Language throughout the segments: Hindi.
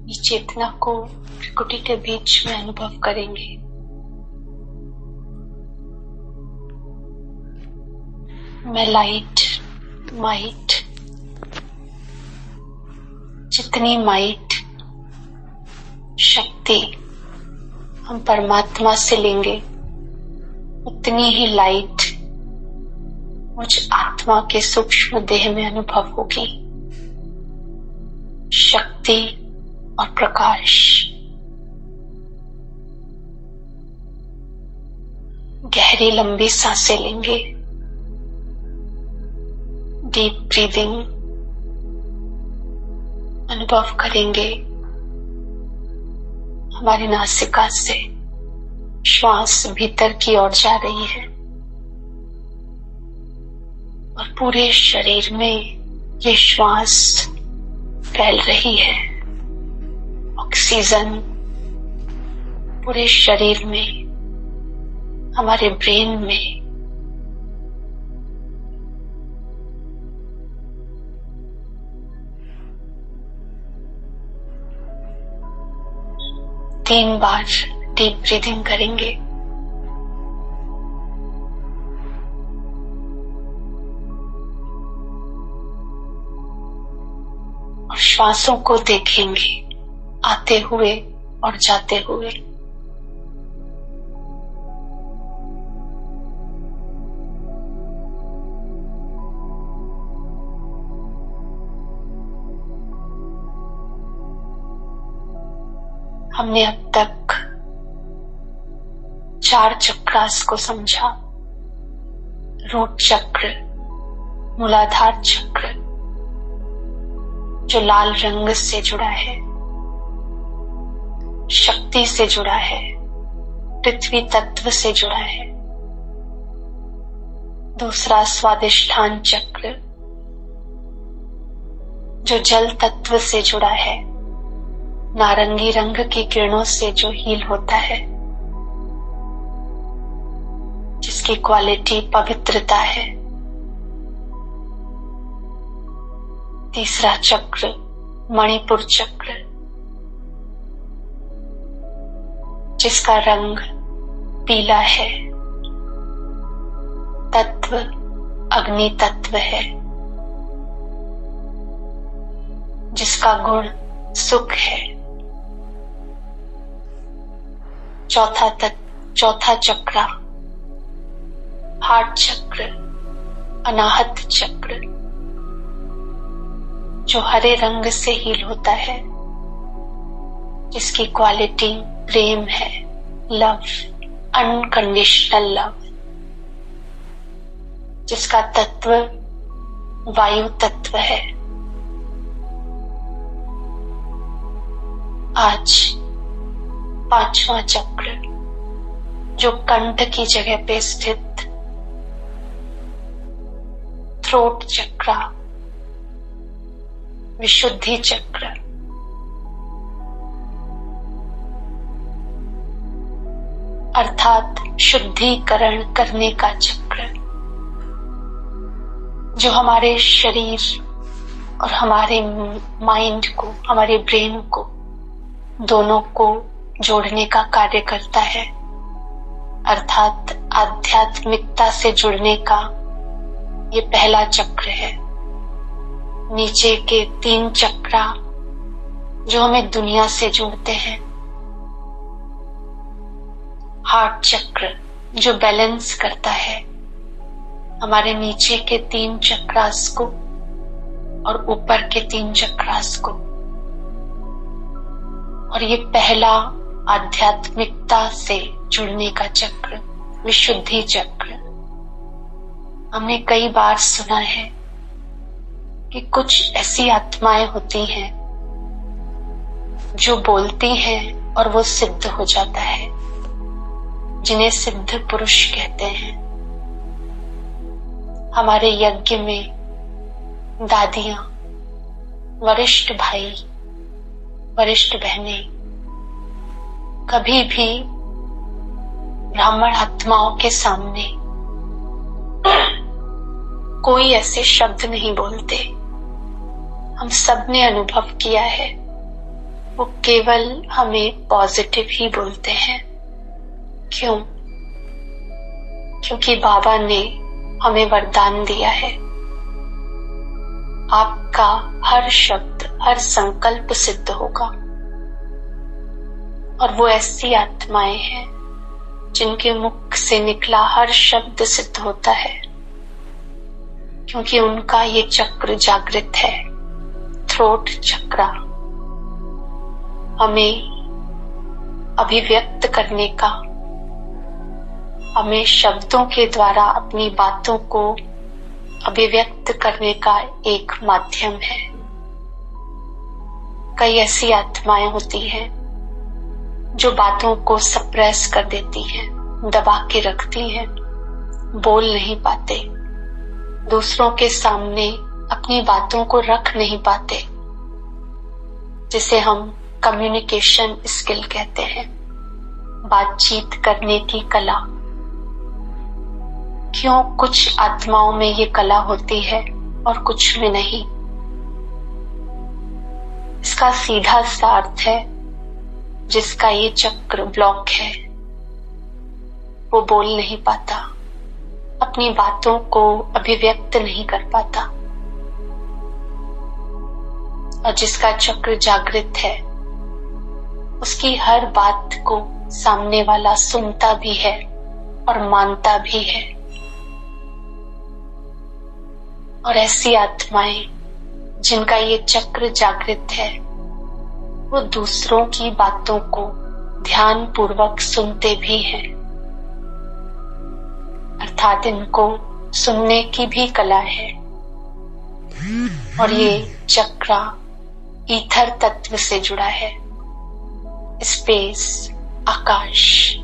इस चेतना को प्रकृति के बीच में अनुभव करेंगे। मैं लाइट, माइट, जितनी माइट, शक्ति हम परमात्मा से लेंगे उतनी ही लाइट मुझ आत्मा के सूक्ष्म देह में अनुभव होगी। शक्ति और प्रकाश। गहरी लंबी सांसें लेंगे। डीप ब्रीदिंग अनुभव करेंगे। हमारी नासिका से श्वास भीतर की ओर जा रही है और पूरे शरीर में ये श्वास फैल रही है। ऑक्सीजन पूरे शरीर में, हमारे ब्रेन में। तीन बार डीप ब्रीदिंग करेंगे। और श्वासों को देखेंगे आते हुए और जाते हुए। हमने अब तक 4 चक्रास को समझा। रूट चक्र, मूलाधार चक्र जो लाल रंग से जुड़ा है, शक्ति से जुड़ा है, पृथ्वी तत्व से जुड़ा है। दूसरा स्वादिष्ठान चक्र जो जल तत्व से जुड़ा है, नारंगी रंग की किरणों से जो हील होता है, जिसकी क्वालिटी पवित्रता है। तीसरा चक्र मणिपुर चक्र जिसका रंग पीला है, तत्व अग्नि तत्व है, जिसका गुण सुख है। चौथा चक्र हार्ट चक्र, अनाहत चक्र जो हरे रंग से हील होता है, जिसकी क्वालिटी प्रेम है, लव, अनकंडीशनल लव, जिसका तत्व वायु तत्व है। आज 5वां चक्र जो कंठ की जगह पे स्थित थ्रोट चक्र, विशुद्धि चक्र, अर्थात शुद्धिकरण करने का चक्र, जो हमारे शरीर और हमारे माइंड को, हमारे ब्रेन को, दोनों को जोड़ने का कार्य करता है। अर्थात आध्यात्मिकता से जुड़ने का ये पहला चक्र है। नीचे के 3 चक्र जो हमें दुनिया से जोड़ते हैं। हार्ट चक्र जो बैलेंस करता है हमारे नीचे के 3 चक्रास को और ऊपर के 3 चक्रास को। और ये पहला आध्यात्मिकता से जुड़ने का चक्र, विशुद्धि चक्र। हमने कई बार सुना है कि कुछ ऐसी आत्माएं होती हैं जो बोलती हैं और वो सिद्ध हो जाता है, जिन्हें सिद्ध पुरुष कहते हैं। हमारे यज्ञ में दादियां, वरिष्ठ भाई, वरिष्ठ बहनें कभी भी ब्राह्मण आत्माओं के सामने कोई ऐसे शब्द नहीं बोलते। हम सब ने अनुभव किया है वो केवल हमें पॉजिटिव ही बोलते हैं। क्यों? क्योंकि बाबा ने हमें वरदान दिया है, आपका हर शब्द, हर संकल्प सिद्ध होगा। और वो ऐसी आत्माएं हैं जिनके मुख से निकला हर शब्द सिद्ध होता है, क्योंकि उनका ये चक्र जागृत है, थ्रोट चक्र। हमें अभिव्यक्त करने का, हमें शब्दों के द्वारा अपनी बातों को अभिव्यक्त करने का एक माध्यम है। कई ऐसी आत्माएं होती हैं जो बातों को सप्रेस कर देती हैं, दबा के रखती हैं, बोल नहीं पाते, दूसरों के सामने अपनी बातों को रख नहीं पाते, जिसे हम कम्युनिकेशन स्किल कहते हैं, बातचीत करने की कला। क्यों कुछ आत्माओं में ये कला होती है और कुछ में नहीं? इसका सीधा सा अर्थ है, जिसका ये चक्र ब्लॉक है वो बोल नहीं पाता, अपनी बातों को अभिव्यक्त नहीं कर पाता। और जिसका चक्र जागृत है, उसकी हर बात को सामने वाला सुनता भी है और मानता भी है। और ऐसी आत्माएं जिनका ये चक्र जागृत है, वो दूसरों की बातों को ध्यान पूर्वक सुनते भी हैं, अर्थात इनको सुनने की भी कला है। और ये चक्र ईथर तत्व से जुड़ा है, स्पेस, आकाश।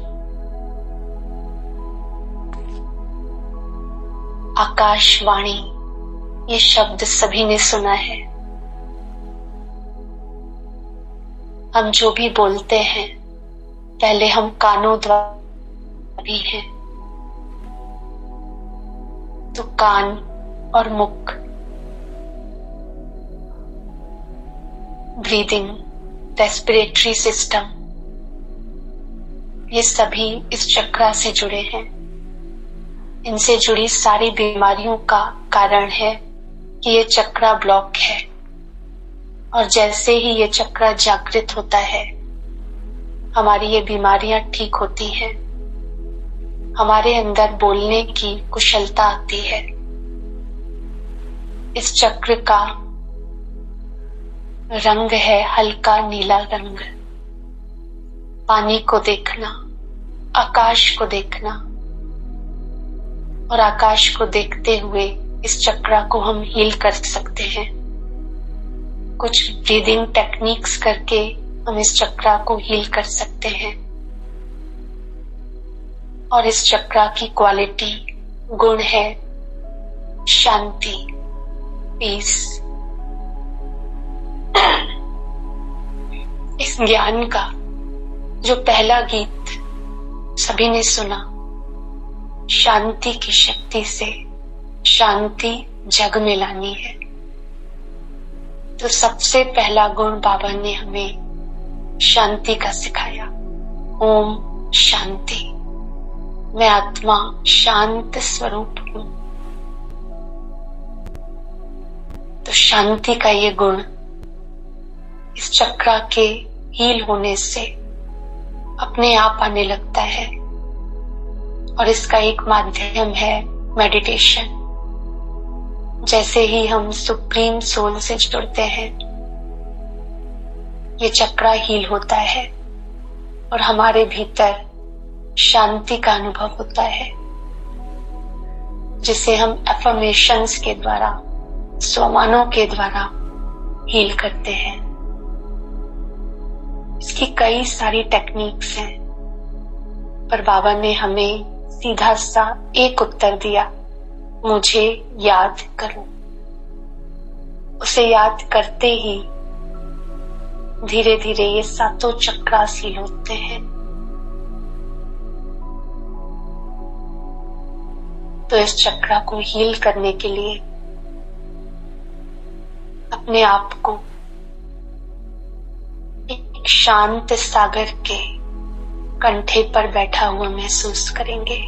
आकाशवाणी, ये शब्द सभी ने सुना है। हम जो भी बोलते हैं, पहले हम कानों द्वारा भी हैं, तो कान और मुख, ब्रीदिंग, रेस्पिरेटरी सिस्टम, ये सभी इस चक्र से जुड़े हैं। इनसे जुड़ी सारी बीमारियों का कारण है कि ये चक्र ब्लॉक है। और जैसे ही ये चक्र जागृत होता है, हमारी ये बीमारियां ठीक होती हैं, हमारे अंदर बोलने की कुशलता आती है। इस चक्र का रंग है हल्का नीला रंग। पानी को देखना, आकाश को देखना, और आकाश को देखते हुए इस चक्र को हम हील कर सकते हैं। कुछ ब्रीदिंग टेक्निक्स करके हम इस चक्र को हील कर सकते हैं। और इस चक्र की क्वालिटी, गुण है शांति, पीस। इस ज्ञान का जो पहला गीत सभी ने सुना, शांति की शक्ति से शांति जग में लानी है, तो सबसे पहला गुण बाबा ने हमें शांति का सिखाया। ओम शांति। मैं आत्मा शांत स्वरूप हूं। तो शांति का ये गुण इस चक्र के हील होने से अपने आप आने लगता है। और इसका एक माध्यम है मेडिटेशन। जैसे ही हम सुप्रीम सोल से जुड़ते हैं, ये चक्र हील होता है और हमारे भीतर शांति का अनुभव होता है, जिसे हम एफर्मेशंस के द्वारा, स्वमानों के द्वारा हील करते हैं। इसकी कई सारी टेक्निक्स हैं, पर बाबा ने हमें सीधा सा एक उत्तर दिया, मुझे याद करो। उसे याद करते ही धीरे धीरे ये सातों चक्र हील होते हैं। तो इस चक्र को हील करने के लिए अपने आप को एक शांत सागर के कंठे पर बैठा हुआ महसूस करेंगे।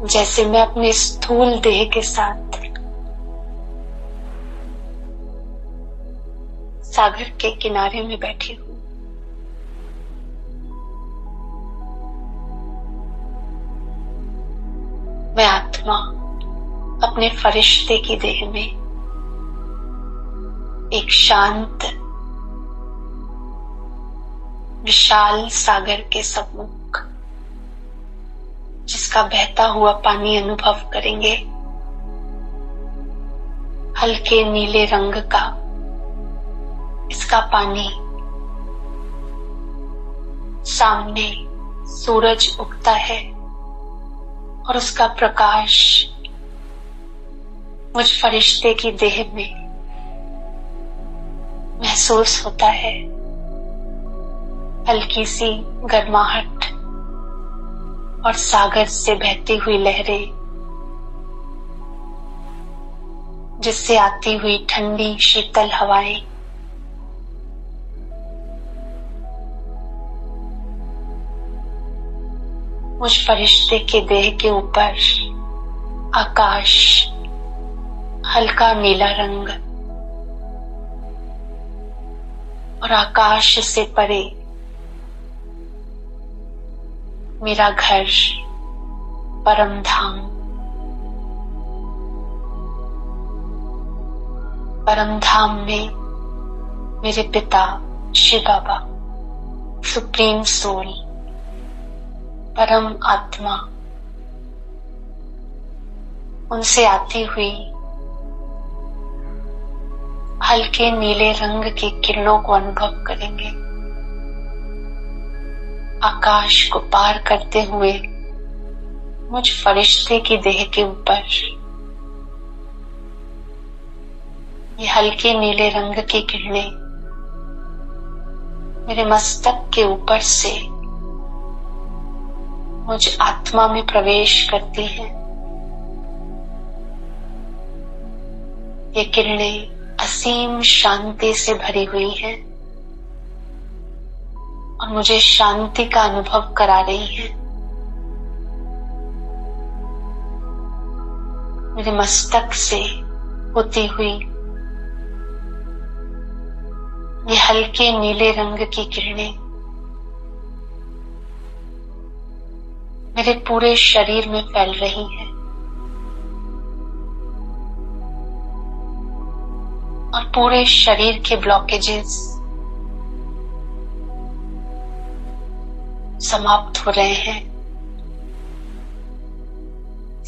जैसे मैं अपने स्थूल देह के साथ सागर के किनारे में बैठी हूं। मैं आत्मा अपने फरिश्ते की देह में एक शांत विशाल सागर के सम्मुख जिसका बहता हुआ पानी अनुभव करेंगे। हल्के नीले रंग का इसका पानी सामने सूरज उगता है और उसका प्रकाश मुझ फरिश्ते की देह में महसूस होता है। हल्की सी गर्माहट और सागर से बहती हुई लहरें, जिससे आती हुई ठंडी शीतल हवाएं, मुझ फरिश्ते के देह के ऊपर आकाश हल्का नीला रंग और आकाश से परे मेरा घर परम धाम, परम धाम में मेरे पिता शिव बाबा, सुप्रीम सोल, परम आत्मा, उनसे आती हुई हल्के नीले रंग की किरणों को अनुभव करेंगे। आकाश को पार करते हुए मुझ फरिश्ते की देह के ऊपर ये हल्के नीले रंग की किरणें मेरे मस्तक के ऊपर से मुझ आत्मा में प्रवेश करती हैं। ये किरणें असीम शांति से भरी हुई हैं और मुझे शांति का अनुभव करा रही हैं। मेरे मस्तक से होती हुई ये हल्के नीले रंग की किरणें मेरे पूरे शरीर में फैल रही हैं और पूरे शरीर के ब्लॉकेजेस समाप्त हो रहे हैं।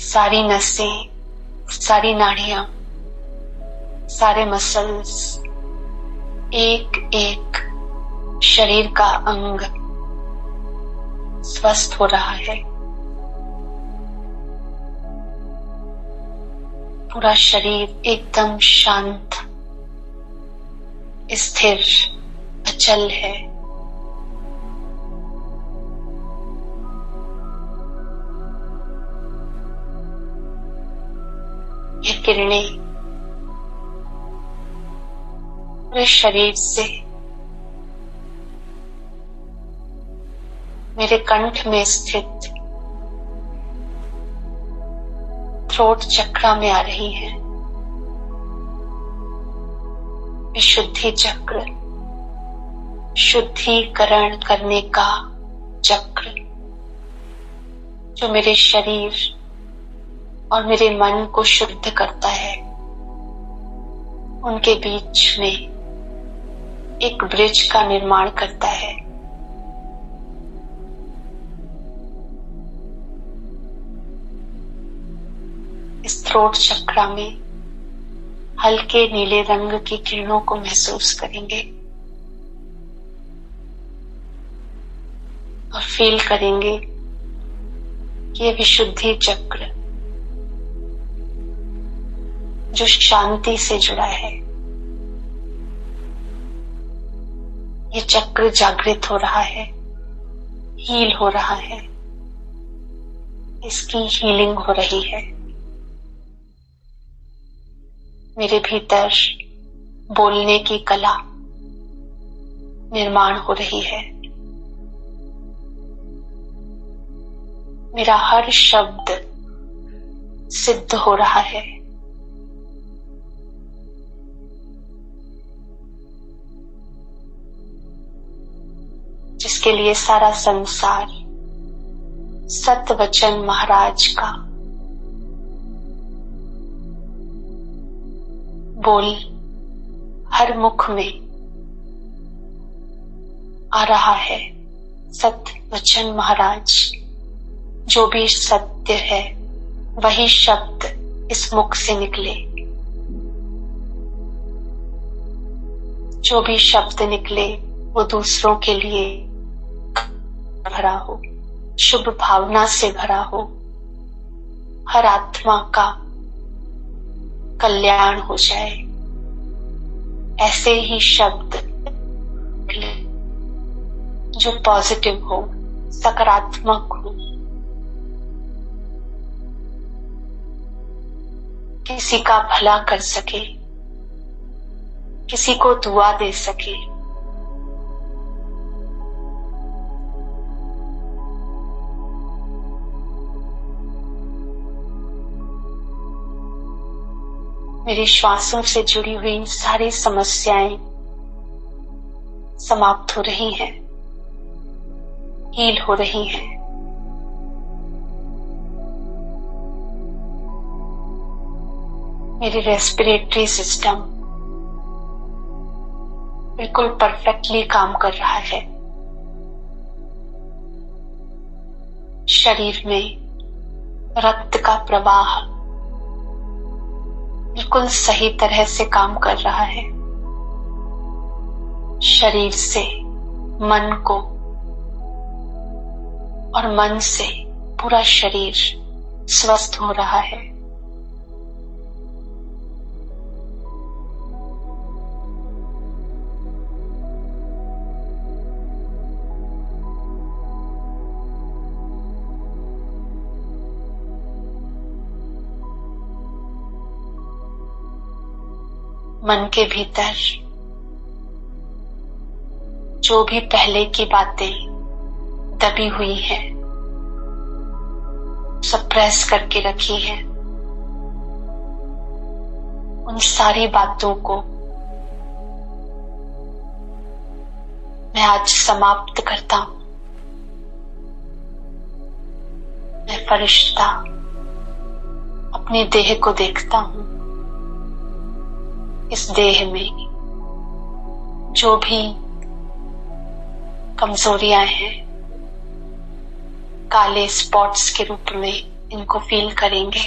सारी नसें, सारी नाड़ियां, सारे मसल्स, एक एक शरीर का अंग स्वस्थ हो रहा है। पूरा शरीर एकदम शांत, स्थिर, अचल है। ये किरणें पूरे शरीर से मेरे कंठ में स्थित थ्रोट चक्र में आ रही है। विशुद्धि चक्र, शुद्धिकरण करने का चक्र, जो मेरे शरीर और मेरे मन को शुद्ध करता है। उनके बीच में एक ब्रिज का निर्माण करता है। इस थ्रोट चक्र में हल्के नीले रंग की किरणों को महसूस करेंगे और फील करेंगे कि ये विशुद्धि चक्र जो शांति से जुड़ा है, ये चक्र जागृत हो रहा है, हील हो रहा है, इसकी हीलिंग हो रही है। मेरे भीतर बोलने की कला निर्माण हो रही है। मेरा हर शब्द सिद्ध हो रहा है। जिसके लिए सारा संसार सतवचन महाराज का बोल हर मुख में आ रहा है। सतवचन महाराज, जो भी सत्य है वही शब्द इस मुख से निकले। जो भी शब्द निकले वो दूसरों के लिए भरा हो, शुभ भावना से भरा हो, हर आत्मा का कल्याण हो जाए। ऐसे ही शब्द जो पॉजिटिव हो, सकारात्मक हो, किसी का भला कर सके, किसी को दुआ दे सके। मेरी श्वासों से जुड़ी हुई सारी समस्याएं समाप्त हो रही हैं, हील हो रही हैं। मेरी रेस्पिरेटरी सिस्टम बिल्कुल परफेक्टली काम कर रहा है। शरीर में रक्त का प्रवाह बिल्कुल सही तरह से काम कर रहा है। शरीर से मन को और मन से पूरा शरीर स्वस्थ हो रहा है। मन के भीतर जो भी पहले की बातें दबी हुई हैं, सप्रेस करके रखी हैं, उन सारी बातों को मैं आज समाप्त करता हूं। मैं फरिश्ता अपने देह को देखता हूं। इस देह में जो भी कमजोरियां हैं, काले स्पॉट्स के रूप में इनको फील करेंगे।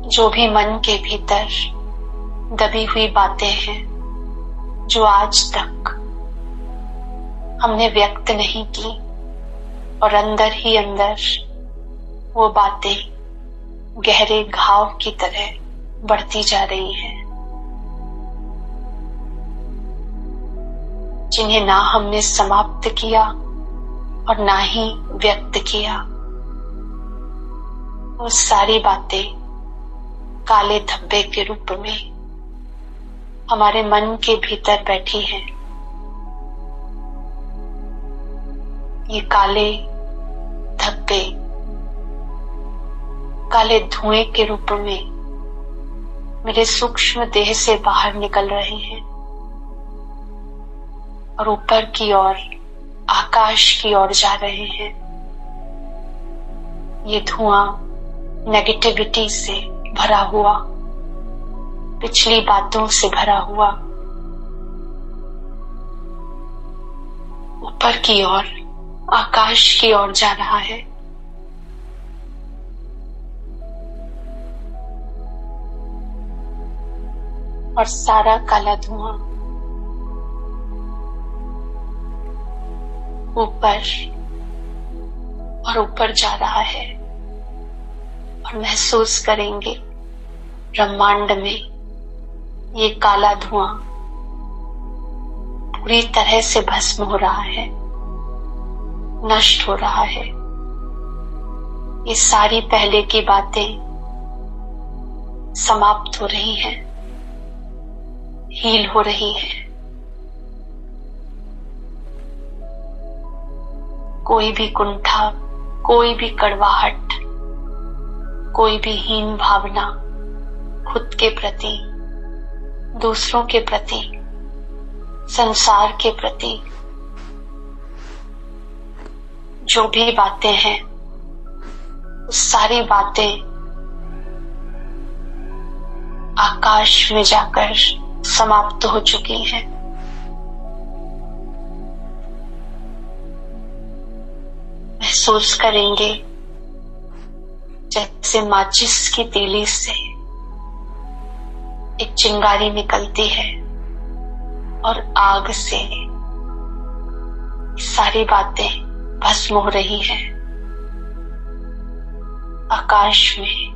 जो भी मन के भीतर दबी हुई बातें हैं, जो आज तक हमने व्यक्त नहीं की और अंदर ही अंदर वो बातें गहरे घाव की तरह बढ़ती जा रही हैं, जिन्हें ना हमने समाप्त किया और ना ही व्यक्त किया, वो सारी बातें काले धब्बे के रूप में हमारे मन के भीतर बैठी हैं। ये काले धब्बे काले धुएं के रूप में मेरे सूक्ष्म देह से बाहर निकल रहे हैं और ऊपर की ओर, आकाश की ओर जा रहे हैं। ये धुआं नेगेटिविटी से भरा हुआ, पिछली बातों से भरा हुआ, ऊपर की ओर, आकाश की ओर जा रहा है। और सारा काला धुआं ऊपर और ऊपर जा रहा है। और महसूस करेंगे ब्रह्मांड में ये काला धुआं पूरी तरह से भस्म हो रहा है, नष्ट हो रहा है। ये सारी पहले की बातें समाप्त हो रही हैं, हील हो रही हैं। कोई भी कुंठा, कोई भी कड़वाहट, कोई भी हीन भावना खुद के प्रति, दूसरों के प्रति, संसार के प्रति, जो भी बातें हैं, उस सारी बातें आकाश में जाकर समाप्त हो चुकी हैं। महसूस करेंगे जैसे माचिस की तीली से एक चिंगारी निकलती है और आग से सारी बातें भस्म हो रही हैं। आकाश में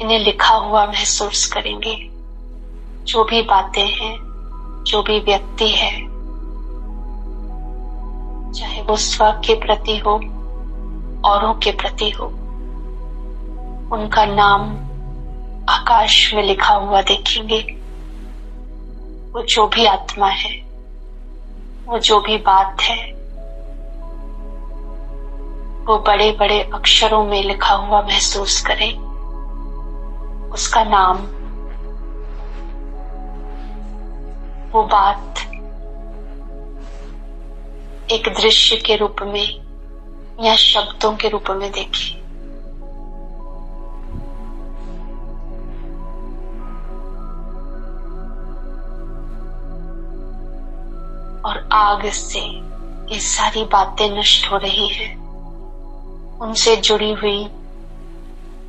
इन्हें लिखा हुआ महसूस करेंगे। जो भी बातें हैं, जो भी व्यक्ति है, चाहे वो स्व के प्रति हो, औरों के प्रति हो, उनका नाम आकाश में लिखा हुआ देखेंगे। वो जो भी आत्मा है, वो जो भी बात है, वो बड़े बड़े अक्षरों में लिखा हुआ महसूस करें। उसका नाम, वो बात एक दृश्य के रूप में या शब्दों के रूप में देखें। और आग से ये सारी बातें नष्ट हो रही हैं। उनसे जुड़ी हुई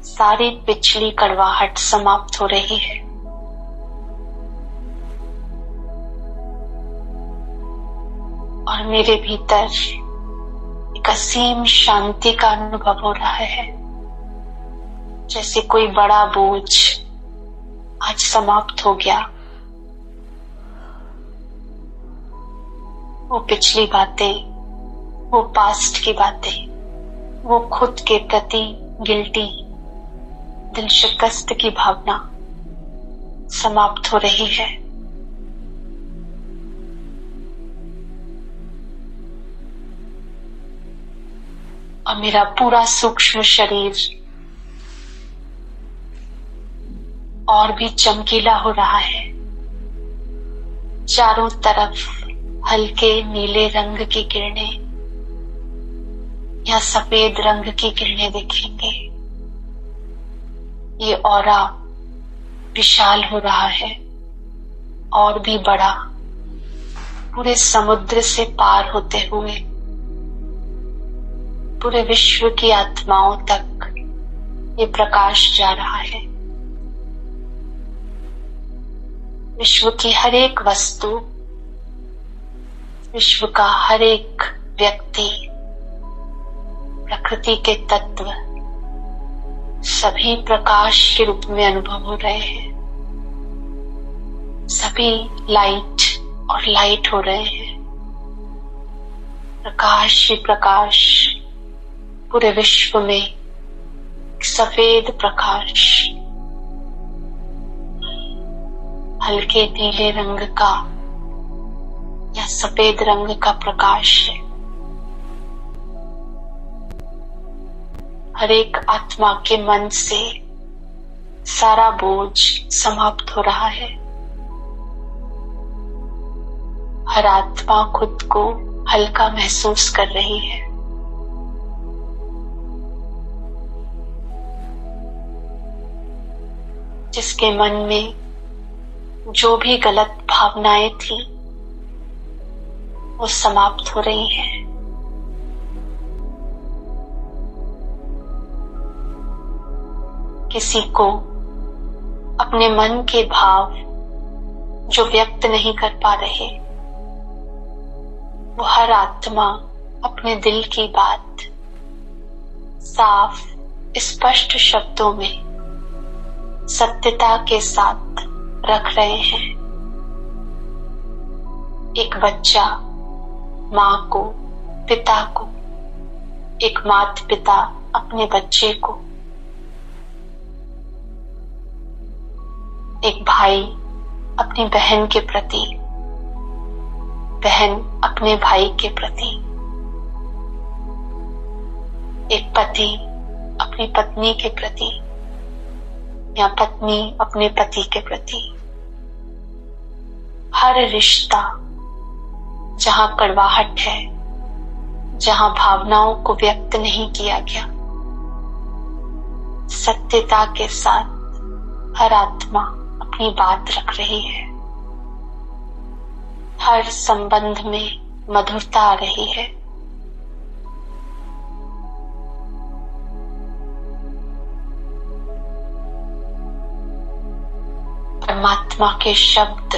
सारी पिछली कड़वाहट समाप्त हो रही है। और मेरे भीतर एक असीम शांति का अनुभव हो रहा है, जैसे कोई बड़ा बोझ आज समाप्त हो गया। वो पिछली बातें, वो पास्ट की बातें, वो खुद के प्रति गिल्टी, दिल शिकस्त की भावना समाप्त हो रही है। और मेरा पूरा सूक्ष्म शरीर और भी चमकीला हो रहा है। चारों तरफ हल्के नीले रंग की किरणें या सफेद रंग की किरणें दिखेंगे। ये ऑरा विशाल हो रहा है और भी बड़ा, पूरे समुद्र से पार होते हुए पूरे विश्व की आत्माओं तक ये प्रकाश जा रहा है। विश्व की हर एक वस्तु, विश्व का हर एक व्यक्ति, प्रकृति के तत्व सभी प्रकाश के रूप में अनुभव हो रहे हैं। सभी लाइट और लाइट हो रहे हैं। प्रकाश ही प्रकाश पूरे विश्व में, सफेद प्रकाश, हल्के नीले रंग का या सफेद रंग का प्रकाश है। हर एक आत्मा के मन से सारा बोझ समाप्त हो रहा है। हर आत्मा खुद को हल्का महसूस कर रही है। जिसके मन में जो भी गलत भावनाएं थी वो समाप्त हो रही हैं। किसी को अपने मन के भाव जो व्यक्त नहीं कर पा रहे, वो हर आत्मा अपने दिल की बात साफ स्पष्ट शब्दों में सत्यता के साथ रख रहे हैं। एक बच्चा माँ को, पिता को, एक माता पिता अपने बच्चे को एक भाई अपनी बहन के प्रति, बहन अपने भाई के प्रति, एक पति अपनी पत्नी के प्रति या पत्नी अपने पति के प्रति। हर रिश्ता जहां कड़वाहट है, जहां भावनाओं को व्यक्त नहीं किया गया, सत्यता के साथ हर आत्मा अपनी बात रख रही है। हर संबंध में मधुरता आ रही है। परमात्मा के शब्द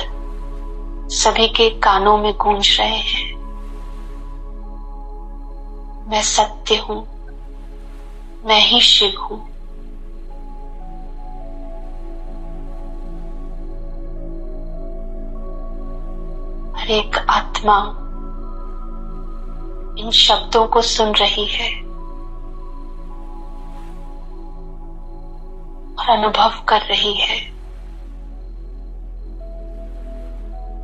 सभी के कानों में गूंज रहे हैं। मैं सत्य हूं, मैं ही शिव हूं। हर एक आत्मा इन शब्दों को सुन रही है और अनुभव कर रही है।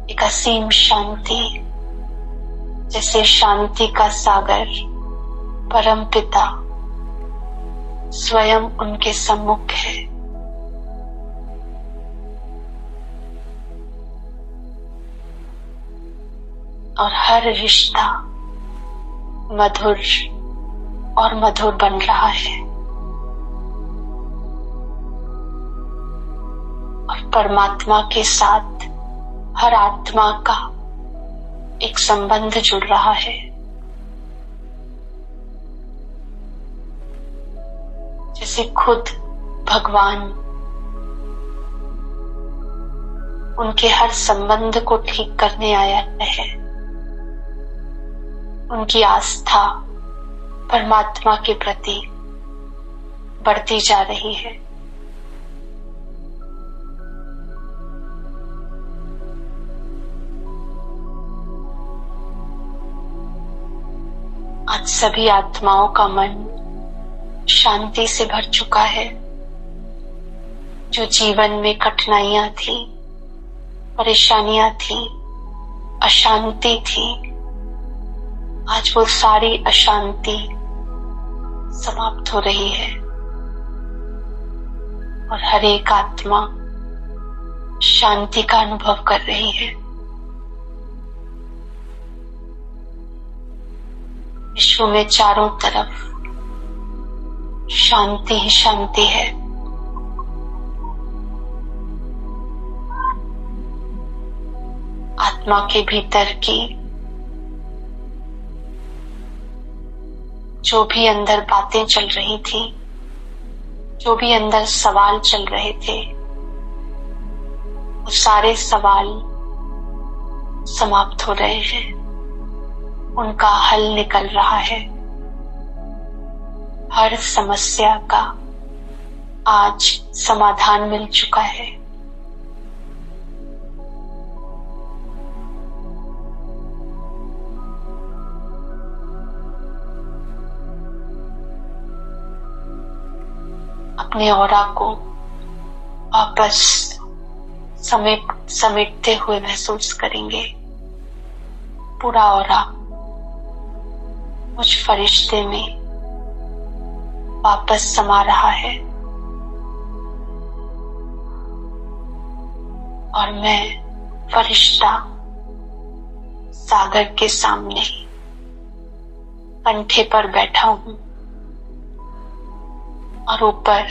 एक असीम शांति, जैसे शांति का सागर परम पिता स्वयं उनके सम्मुख है। और हर रिश्ता मधुर और मधुर बन रहा है। और परमात्मा के साथ हर आत्मा का एक संबंध जुड़ रहा है। जैसे खुद भगवान उनके हर संबंध को ठीक करने आया है। उनकी आस्था परमात्मा के प्रति बढ़ती जा रही है। आज सभी आत्माओं का मन शांति से भर चुका है। जो जीवन में कठिनाइयां थी, परेशानियां थी, अशांति थी, आज वो सारी अशांति समाप्त हो रही है। और हर एक आत्मा शांति का अनुभव कर रही है। विश्व में चारों तरफ शांति ही शांति है। आत्मा के भीतर की जो भी अंदर बातें चल रही थी, जो भी अंदर सवाल चल रहे थे, वो सारे सवाल समाप्त हो रहे हैं। उनका हल निकल रहा है। हर समस्या का आज समाधान मिल चुका है। अपने ऑरा को वापस समेटते हुए महसूस करेंगे। पूरा ऑरा मुझ फरिश्ते में वापस समा रहा है और मैं फरिश्ता सागर के सामने कंठे पर बैठा हूं और ऊपर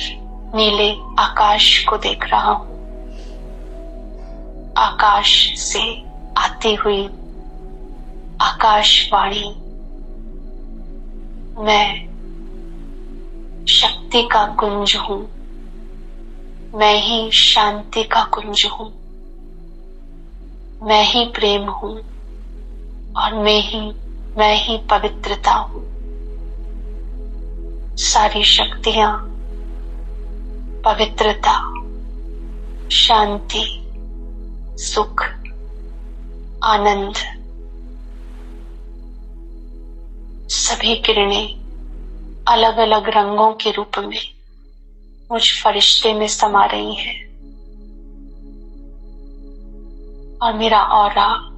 नीले आकाश को देख रहा हूं। आकाश से आती हुई आकाशवाणी, मैं शक्ति का कुंज हूं, मैं ही शांति का कुंज हूं, मैं ही प्रेम हूं और मैं ही पवित्रता हूं। सारी शक्तियां, पवित्रता, शांति, सुख, आनंद, सभी किरणें अलग अलग रंगों के रूप में मुझ फरिश्ते में समा रही हैं। और मेरा ऑरा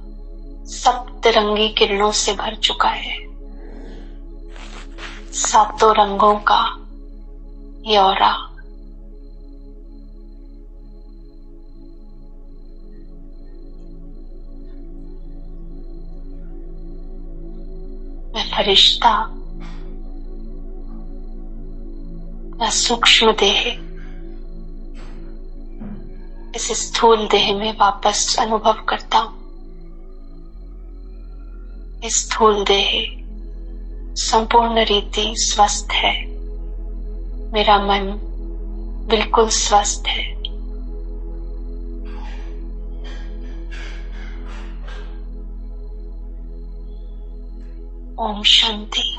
सप्तरंगी किरणों से भर चुका है। सातों रंगों का ये ऑरा मैं फरिश्ता या सूक्ष्म देह इस स्थूल देह में वापस अनुभव करता हूं। इस स्थूल देह संपूर्ण रीति स्वस्थ है। मेरा मन बिल्कुल स्वस्थ है। ओम शांति।